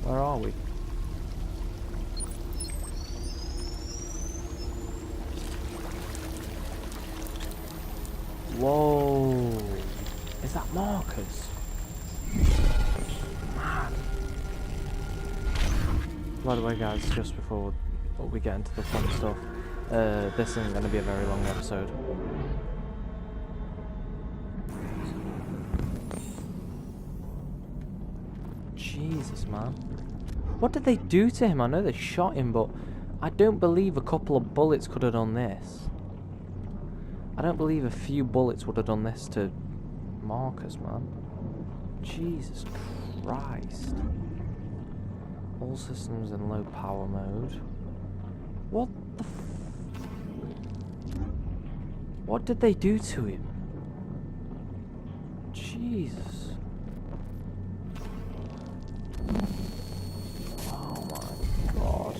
Where are we? Whoa! Is that Marcus? Man! By the way, guys, just before we get into the fun stuff, this isn't going to be a very long episode. Jesus, man. What did they do to him? I know they shot him, but I don't believe a couple of bullets could have done this. I don't believe a few bullets would have done this to Marcus, man. Jesus Christ. All systems in low power mode. What the what did they do to him? Jesus. Oh my God.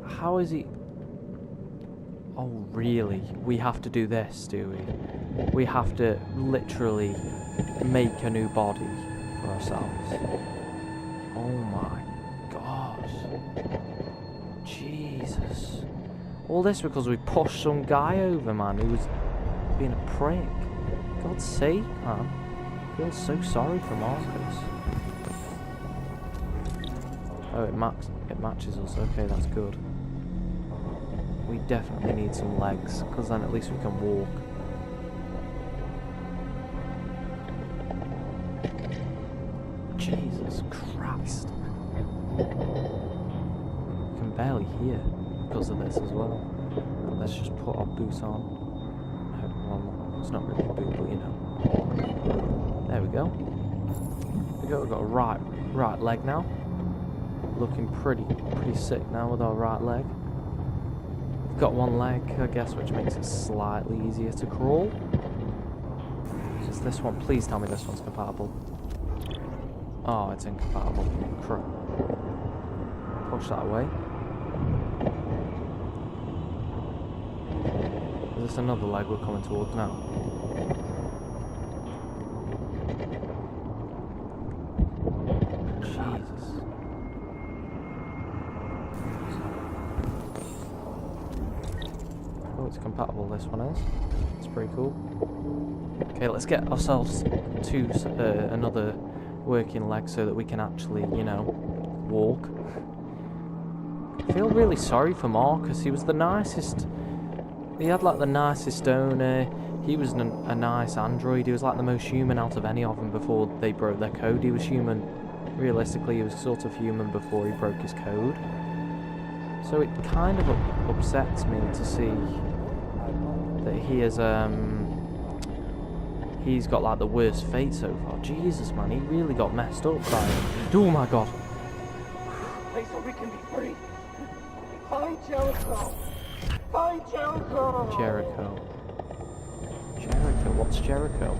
How is he... Oh, really? We have to do this, do we? We have to literally make a new body for ourselves. Oh my God. Jesus. All this because we pushed some guy over, man, who was being a prick. God's sake, man. I feel so sorry for Marcus. Oh, it matches us. Okay, that's good. We definitely need some legs, because then at least we can walk. Jesus Christ. We can barely hear because of this as well. But let's just put our boots on. Well, it's not really a boot, but you know. There we go. We've got a right leg now. Looking pretty sick now with our right leg. We've got one leg, I guess, which makes it slightly easier to crawl. Is this one? Please tell me this one's compatible. Oh, it's incompatible. Push that away. Is this another leg we're coming towards now? Jesus. Oh, it's compatible, this one is. It's pretty cool. Okay, let's get ourselves to another working leg so that we can actually, you know, walk. I feel really sorry for Marcus. He was the nicest. He had like the nicest owner. He was a nice android. He was like the most human out of any of them before they broke their code. He was human. Realistically, he was sort of human before he broke his code. So it kind of upsets me to see that he is he's got like the worst fate so far. Jesus, man, he really got messed up by it. Oh my God. Place where we can be free. Find Jericho. Find Jericho. Jericho. What's Jericho?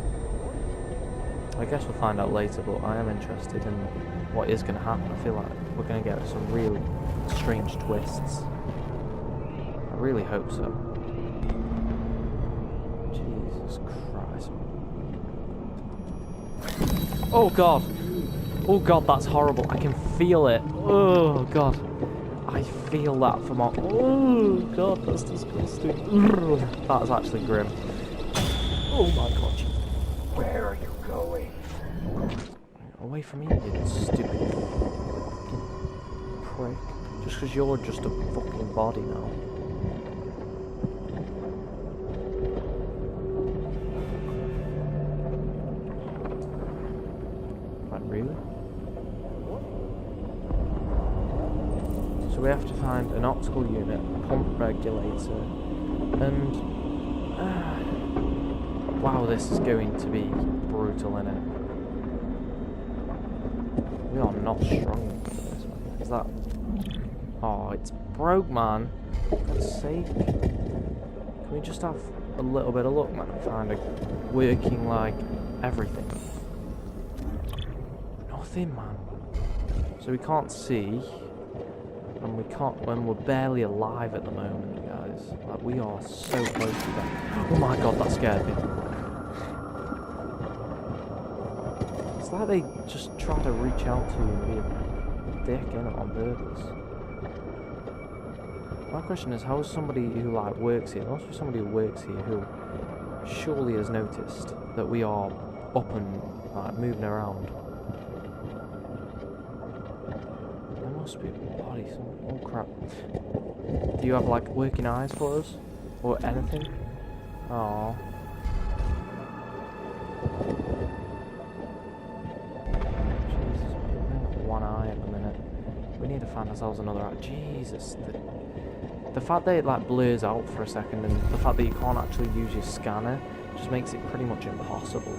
I guess we'll find out later, but I am interested in what is going to happen. I feel like we're going to get some really strange twists. I really hope so. Jesus Christ. Oh God. Oh God, that's horrible. I can feel it. Oh God. I feel that from our... Oh God, that's disgusting. That's actually grim. Oh my God. Where are you going? Away from me, you stupid fucking prick. Just because you're just a fucking body now. Like, really? So we have to find an optical unit, a pump regulator, and... wow, this is going to be brutal, innit? We are not strong for this, man. Is that... Oh, it's broke, man. For God's sake. Can we just have a little bit of luck, man? Find a working, like, everything. Nothing, man. So we can't see. And we can't... when we're barely alive at the moment, guys. Like, we are so close to that. Oh my God, that scared me. It's like they just try to reach out to you and be a dick in it on purpose. My question is, how is somebody who like works here, also somebody who works here who surely has noticed that we are up and like moving around? There must be bloody some. Oh crap! Do you have like working eyes for us or anything? Oh. Jesus, we've only got one eye at the minute. We need to find ourselves another eye. Jesus. The fact that it like blurs out for a second and the fact that you can't actually use your scanner just makes it pretty much impossible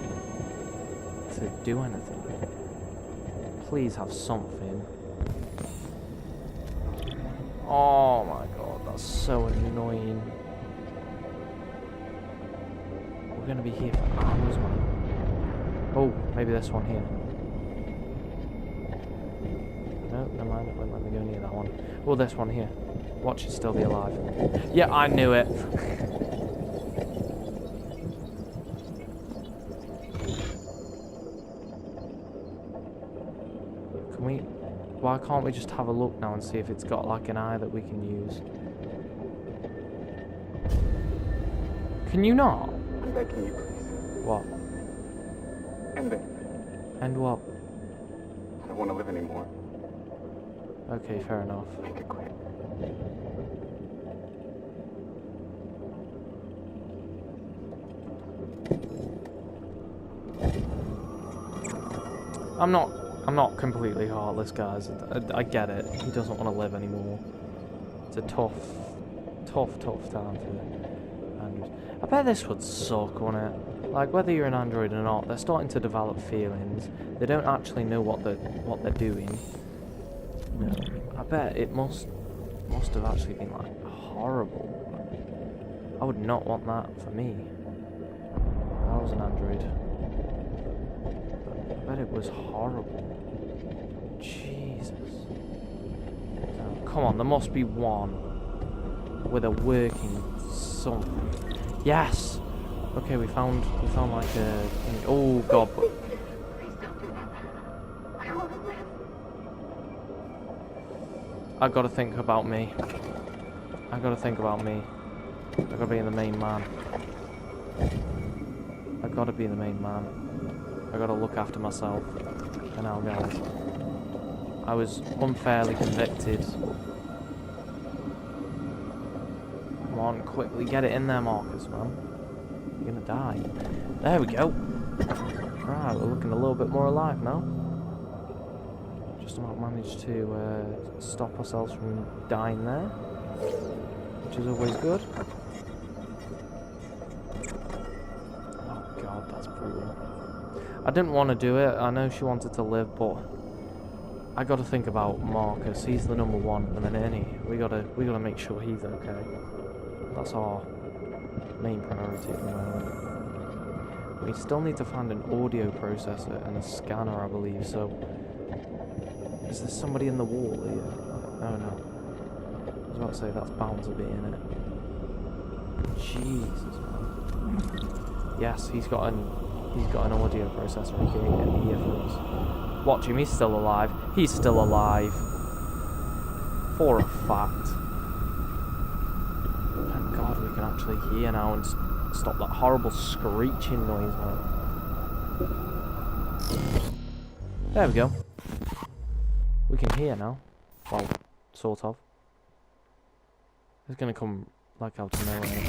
to do anything. Please have something. Oh my god, that's so annoying. We're gonna be here for hours, man. Oh, maybe this one here. No, never mind, it won't let me go near that one. Oh, this one here. Watch it still be alive. Yeah, I knew it. Can we... Why can't we just have a look now and see if it's got like an eye that we can use? Can you not? I'm begging you, please. What? End it. And what? I don't want to live anymore. Okay, fair enough. Make it quick. I'm not completely heartless, guys. I get it. He doesn't want to live anymore. It's a tough time for androids. I bet this would suck, wouldn't it? Like, whether you're an android or not, they're starting to develop feelings. They don't actually know what they're doing. You know, I bet it must have actually been like horrible. I would not want that for me. If I was an android. I bet it was horrible. Jesus. Oh, come on, there must be one with a working something. Yes. Okay, we found like a. Oh god. But I gotta think about me. I gotta think about me. I gotta be the main man. I gotta be the main man. I gotta look after myself. And now, guys, I was unfairly convicted. Come on, quickly get it in there, Marcus, man. You're gonna die. There we go. Right, we're looking a little bit more alive now. Just about managed to stop ourselves from dying there, which is always good. Oh god, that's brutal. I didn't want to do it. I know she wanted to live, but I got to think about Marcus. He's the number one, and then Ernie. We gotta make sure he's okay. That's our main priority at the moment. We still need to find an audio processor and a scanner, I believe. So, is there somebody in the wall here? Oh no. I was about to say that's bound to be in it. Jesus, man. Yes, he's got an audio processor here for us. Watch him, he's still alive. He's still alive. For a fact. Thank God we can actually hear now and stop that horrible screeching noise, man. There we go. We can hear now. Well, sort of. It's gonna come like out of nowhere.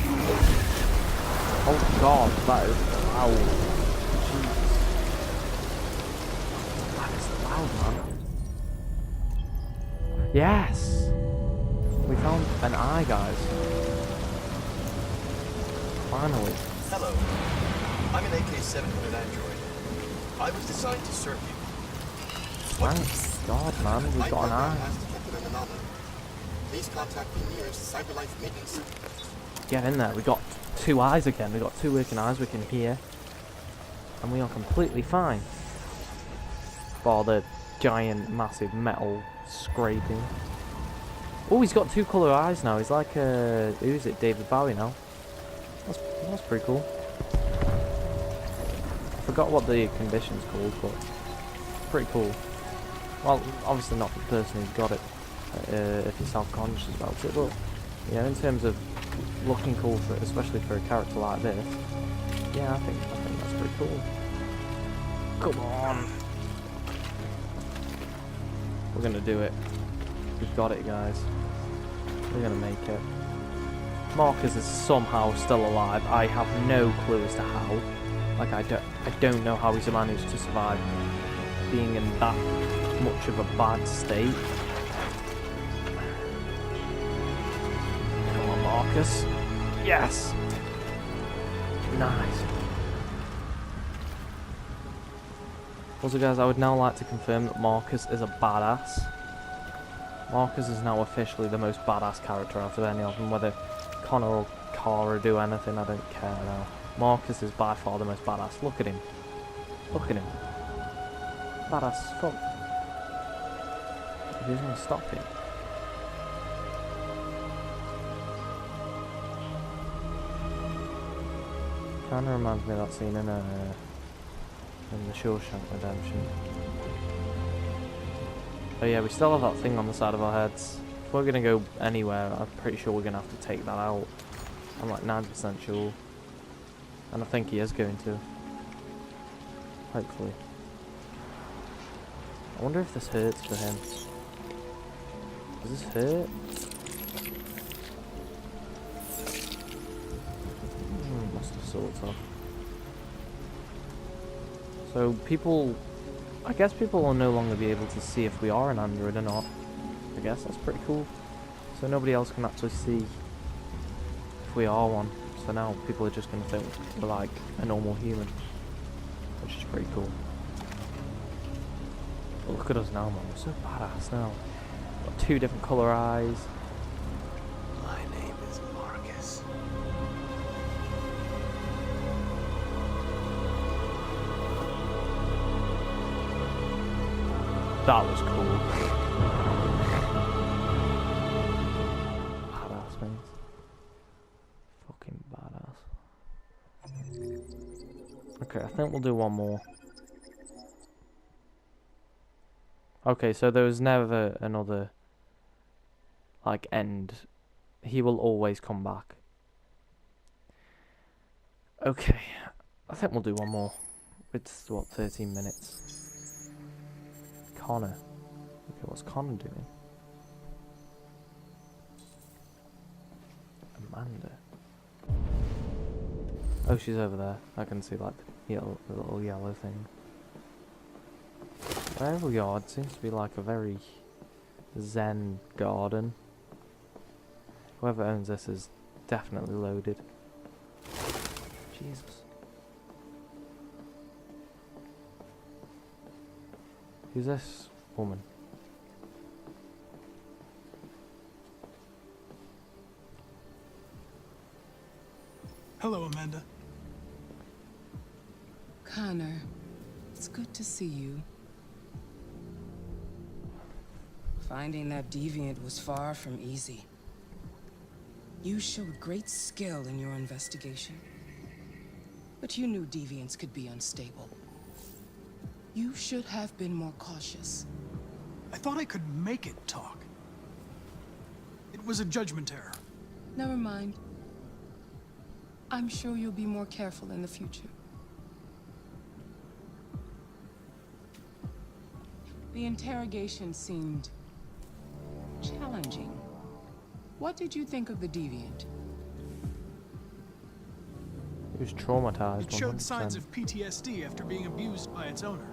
Oh god, that is loud. Jesus. That is loud, man. Yes! We found an eye, guys. Finally. Hello. I'm an AK-700 android. I was designed to serve you. Thank God, man. We've got an eye. Please contact the nearest CyberLife maintenance center. Get in there. We got 2 eyes again. We got 2 working eyes we can hear. And we are completely fine. Bar the giant, massive metal scraping. Oh, he's got 2 colour eyes now. He's like, who is it? David Bowie now. That's pretty cool. I forgot what the condition's called, but pretty cool. Well, obviously not the person who's got it, if you're self-conscious about it, but yeah, in terms of looking cool for it, especially for a character like this, yeah, I think that's pretty cool. Come on, we're gonna do it. We've got it, guys. We're gonna make it. Marcus is somehow still alive. I have no clue as to how. Like, I don't know how he's managed to survive being in that much of a bad state. Come on, Marcus. Yes! Nice. Also, guys, I would now like to confirm that Marcus is a badass. Marcus is now officially the most badass character out of any of them. Whether Connor or Kara do anything, I don't care now. Marcus is by far the most badass. Look at him. Look at him. Badass as fuck. Who's gonna stop him? Kinda reminds me of that scene in the Shawshank Redemption. Oh yeah, we still have that thing on the side of our heads. If we're gonna go anywhere, I'm pretty sure we're gonna have to take that out. I'm like 90% sure. And I think he is going to. Hopefully. I wonder if this hurts for him. Does this hurt? Must have sort of. So people... I guess people will no longer be able to see if we are an android or not. I guess that's pretty cool. So nobody else can actually see if we are one. So now people are just going to think we're like a normal human. Which is pretty cool. But look at us now, man. We're so badass now. Got 2 different colour eyes. My name is Marcus. That was cool. Badass, mate. Fucking badass. Okay, I think we'll do one more. Okay, so there was never another, like, end. He will always come back. Okay, I think we'll do one more. It's, what, 13 minutes? Connor. Okay, what's Connor doing? Amanda. Oh, she's over there. I can see, like, the little yellow thing. Wherever we are, it seems to be like a very zen garden. Whoever owns this is definitely loaded. Jesus. Who's this woman? Hello, Amanda. Connor, it's good to see you. Finding that deviant was far from easy. You showed great skill in your investigation. But you knew deviants could be unstable. You should have been more cautious. I thought I could make it talk. It was a judgment error. Never mind. I'm sure you'll be more careful in the future. The interrogation seemed challenging. What did you think of the deviant? He was traumatized. It showed 100%. signs of PTSD after being abused by its owner.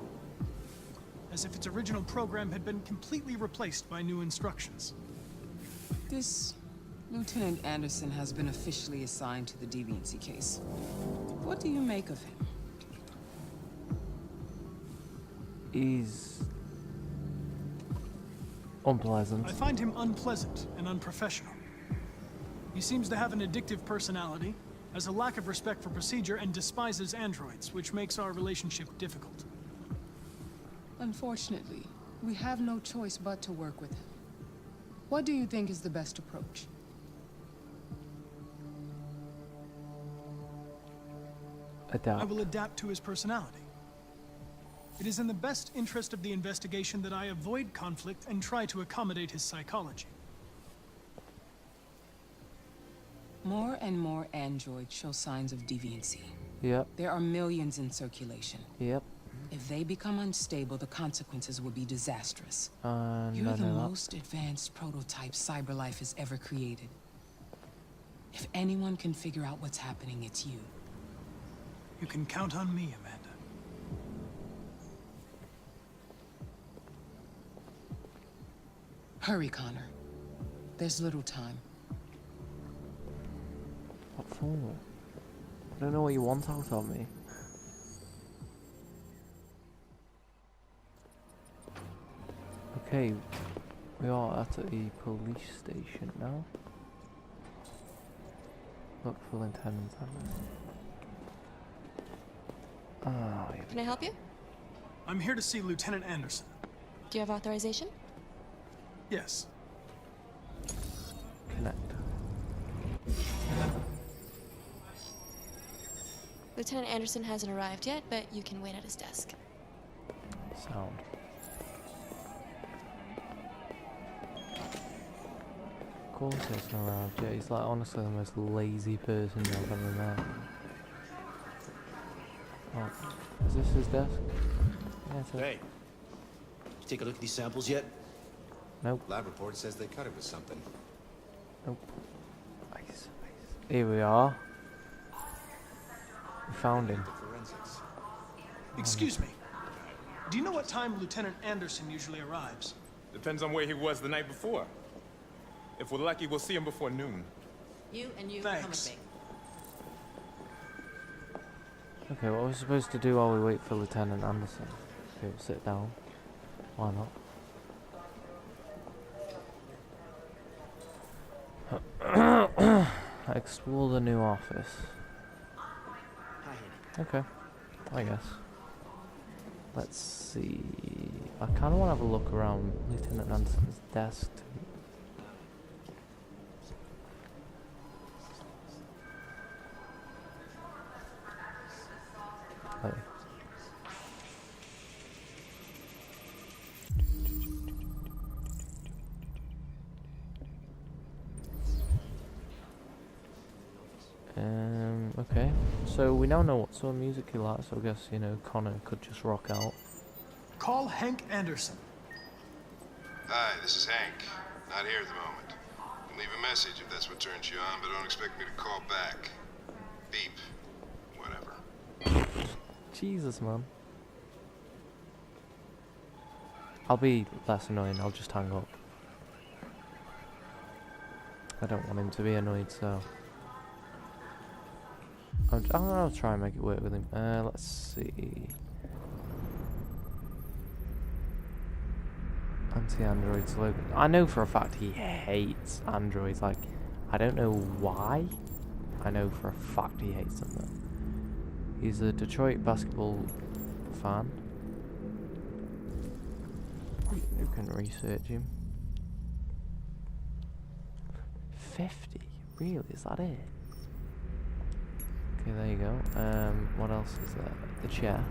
As if its original program had been completely replaced by new instructions. This Lieutenant Anderson has been officially assigned to the deviancy case. What do you make of him? He's unpleasant. I find him unpleasant and unprofessional. He seems to have an addictive personality, has a lack of respect for procedure, and despises androids, which makes our relationship difficult. Unfortunately, we have no choice but to work with him. What do you think is the best approach? Adapt. I will adapt to his personality. It is in the best interest of the investigation that I avoid conflict and try to accommodate his psychology. More and more androids show signs of deviancy. Yep. There are millions in circulation. Yep. If they become unstable, the consequences will be disastrous. No, You're the no, most advanced prototype CyberLife has ever created. If anyone can figure out what's happening, it's you. You can count on me, Amanda. Hurry, Connor. There's little time. What for? I don't know what you want out of me. Okay, we are at a police station now. Look for Lieutenant Anderson. Ah, yeah. Can I help you? I'm here to see Lieutenant Anderson. Do you have authorization? Yes. Connect. Lieutenant Anderson hasn't arrived yet, but you can wait at his desk. Sound. Of course he hasn't arrived yet. He's like honestly the most lazy person I've ever met. Oh, is this his desk? Yeah, it is. Hey, you take a look at these samples yet? Nope. Lab report says they cut it with something. Nope. Nice. Here we are. We found him. Forensics. Excuse me. Do you know what time Lieutenant Anderson usually arrives? Depends on where he was the night before. If we're lucky, we'll see him before noon. You and you Thanks. come with me. Okay, what are we supposed to do while we wait for Lieutenant Anderson? Okay, sit down. Why not? Explore the new office. Okay, I guess. Let's see. I kind of want to have a look around Lieutenant Anderson's desk. Hey. Okay. So we now know what sort of music he likes, so I guess, you know, Connor could just rock out. Call Hank Anderson. Hi, this is Hank. Not here at the moment. You can leave a message if that's what turns you on, but don't expect me to call back. Beep. Whatever. Jesus, man. I'll be less annoying, I'll just hang up. I don't want him to be annoyed, so... I'll try and make it work with him. Let's see. Anti-android slogan. I know for a fact he hates androids. Like, I don't know why. I know for a fact he hates them though. He's a Detroit basketball fan. You can research him. 50? Really? Is that it? Okay, there you go. What else is there? The chair.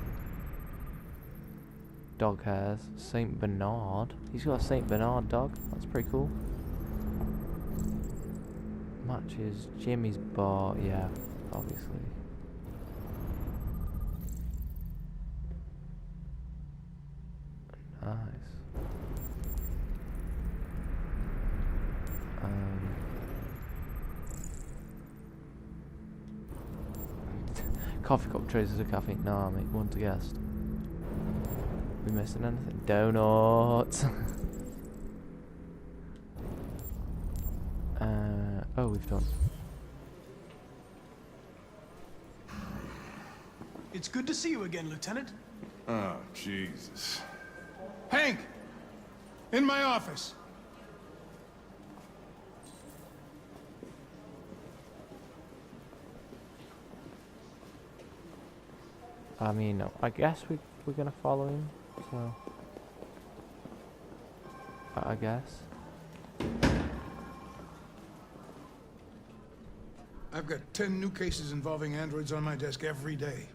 Dog hairs. Saint Bernard. He's got a Saint Bernard dog. That's pretty cool. Matches Jimmy's bar. Yeah, obviously. Nice. Coffee cup traces of caffeine. Nah, mate, wouldn't have guessed. We missing anything? Donuts. Oh, we've done. It's good to see you again, Lieutenant. Oh, Jesus. Hank! In my office. I mean, no, I guess we're gonna follow him, so... I guess. I've got 10 new cases involving androids on my desk every day.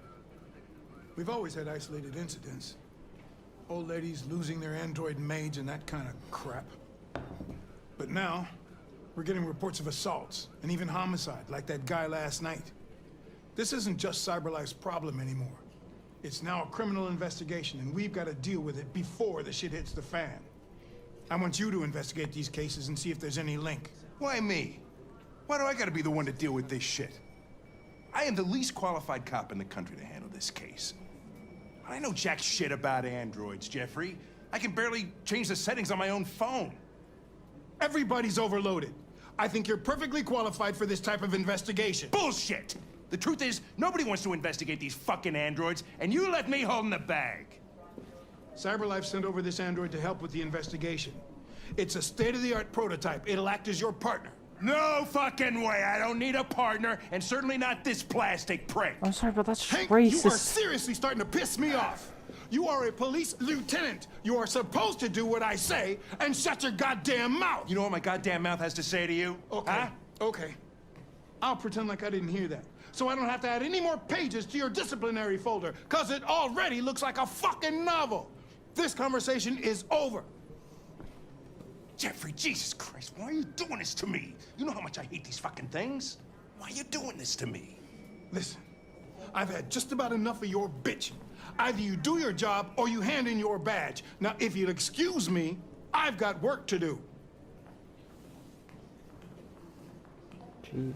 We've always had isolated incidents, Old ladies losing their android maids and that kind of crap. But now, we're getting reports of assaults and even homicide, like that guy last night. This isn't just CyberLife's problem anymore. It's now a criminal investigation, and we've got to deal with it before the shit hits the fan. I want you to investigate these cases and see if there's any link. Why me? Why do I gotta be the one to deal with this shit? I am the least qualified cop in the country to handle this case. I know jack shit about androids, Jeffrey. I can barely change the settings on my own phone. Everybody's overloaded. I think you're perfectly qualified for this type of investigation. Bullshit! The truth is, nobody wants to investigate these fucking androids, and you let me hold in the bag. CyberLife sent over this android to help with the investigation. It's a state-of-the-art prototype. It'll act as your partner. No fucking way! I don't need a partner, and certainly not this plastic prick. I'm sorry, but that's Hank, racist. you are seriously starting to piss me off. You are a police lieutenant. You are supposed to do what I say and shut your goddamn mouth. You know what my goddamn mouth has to say to you? Okay, huh? okay. I'll pretend like I didn't hear that, so I don't have to add any more pages to your disciplinary folder, because it already looks like a fucking novel. This conversation is over. Jeffrey, Jesus Christ, why are you doing this to me? You know how much I hate these fucking things. Why are you doing this to me? Listen, I've had just about enough of your bitching. Either you do your job or you hand in your badge. Now, if you'll excuse me, I've got work to do. Gee.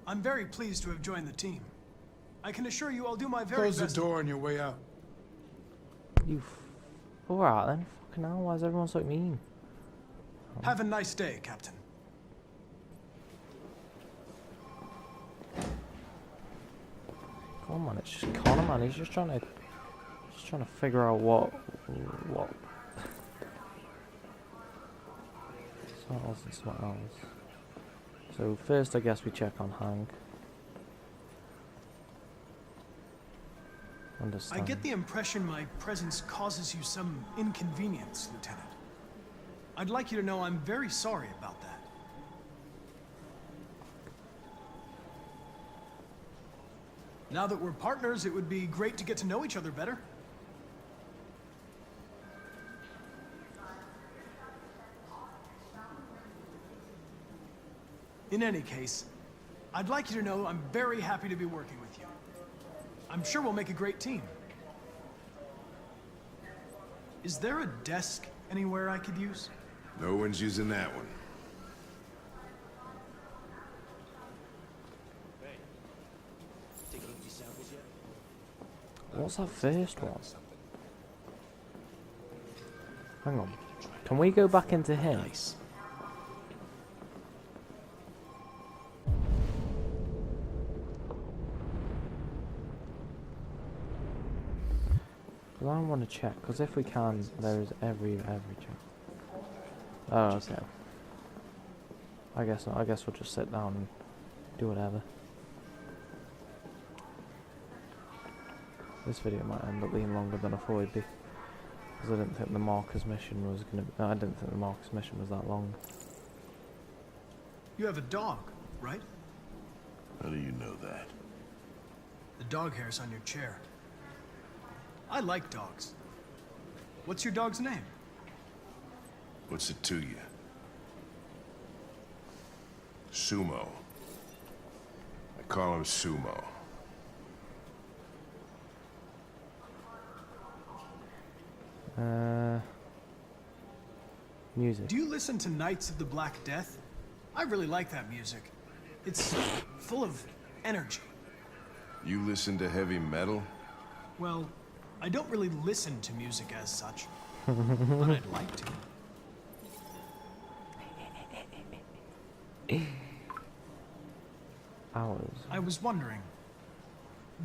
I'm very pleased to have joined the team. I can assure you I'll do my very Close best. the door on your way out. Alright then. Fucking hell, why is everyone so mean? Have a nice day, Captain. Come on, it's just Connor, man. He's just trying to figure out what. Smells and smells. So first, I guess we check on Hank. Understand. I get the impression my presence causes you some inconvenience, Lieutenant. I'd like you to know I'm very sorry about that. Now that we're partners, it would be great to get to know each other better. In any case, I'd like you to know I'm very happy to be working with you. I'm sure we'll make a great team. Is there a desk anywhere I could use? No one's using that one. Take a look at these samples yet? What's that first one? Hang on. Can we go back into him? Nice. Because I want to check. Because if we can, there is every check. Oh, okay. I guess not. I guess we'll just sit down and do whatever. This video might end up being longer than I thought it'd be. Because I didn't think the Marcus mission was gonna. No, I didn't think the Marcus mission was that long. You have a dog, right? How do you know that? The dog hair's on your chair. I like dogs. What's your dog's name? What's it to you? Sumo. I call him Sumo. Music. Do you listen to Knights of the Black Death? I really like that music. It's full of energy. You listen to heavy metal? Well, I don't really listen to music as such, but I'd like to. Hours. I was wondering,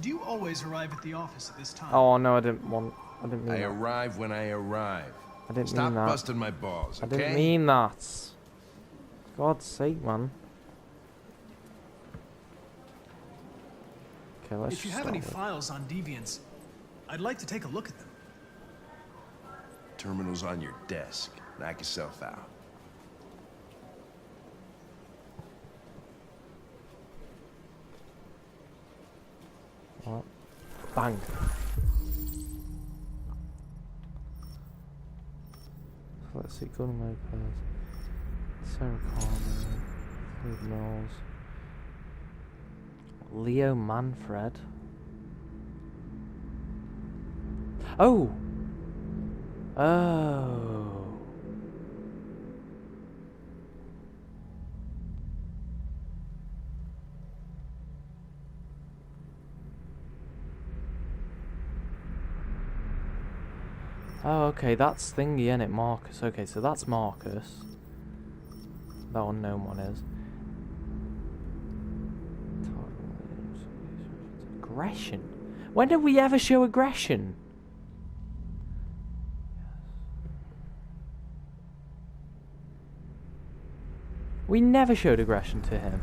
do you always arrive at the office at this time? Oh no, I didn't mean I that. arrive when I arrive. I didn't Stop mean that. busting my balls, I okay? didn't mean that. God's sake, man. Okay, let's If you just have any start files on Deviants, I'd like to take a look at them. Terminal's on your desk. Knock yourself out. Well, bang. Let's see, Golden Lopez, Sarah Palmer, Lloyd Mills, Leo Manfred. Oh! Oh! Oh, okay, that's thingy, innit, Marcus. Okay, so that's Marcus. That unknown one is. Aggression? When did we ever show aggression? We never showed aggression to him.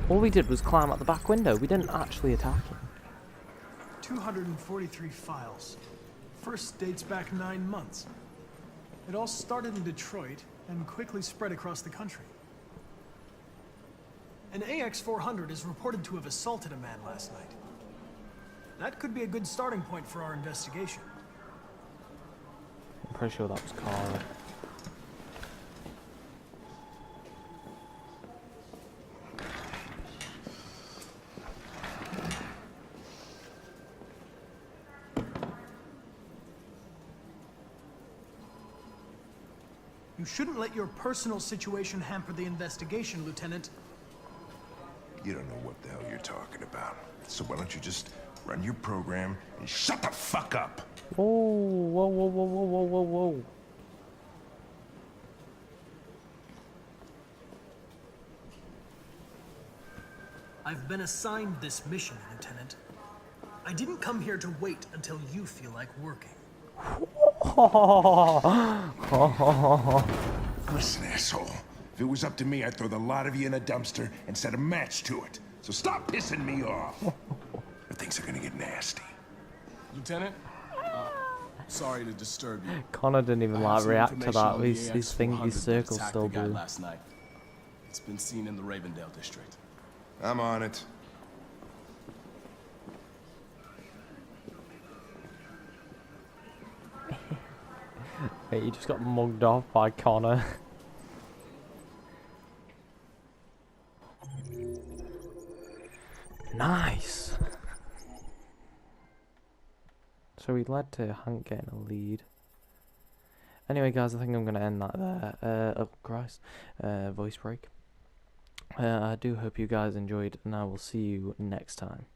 All we did was climb out the back window. We didn't actually attack him. 243 files. First dates back 9 months. It all started in Detroit and quickly spread across the country. An AX-400 is reported to have assaulted a man last night. That could be a good starting point for our investigation. I'm pretty sure that was Carl. You shouldn't let your personal situation hamper the investigation, Lieutenant. You don't know what the hell you're talking about. So why don't you just run your program and shut the fuck up? Whoa, whoa, whoa, whoa, whoa, whoa, whoa, whoa. I've been assigned this mission, Lieutenant. I didn't come here to wait until you feel like working. Listen, asshole. If it was up to me, I'd throw the lot of you in a dumpster and set a match to it. So stop pissing me off. Or things are gonna get nasty. Lieutenant? Sorry to disturb you. Connor didn't even like react to that. His thingy circle attacked still the guy blue. last night. It's been seen in the Ravendale district. I'm on it. Wait, you just got mugged off by Connor. Nice! So we led to Hank getting a lead. Anyway guys, I think I'm going to end that there. Oh Christ, voice break. I do hope you guys enjoyed, and I will see you next time.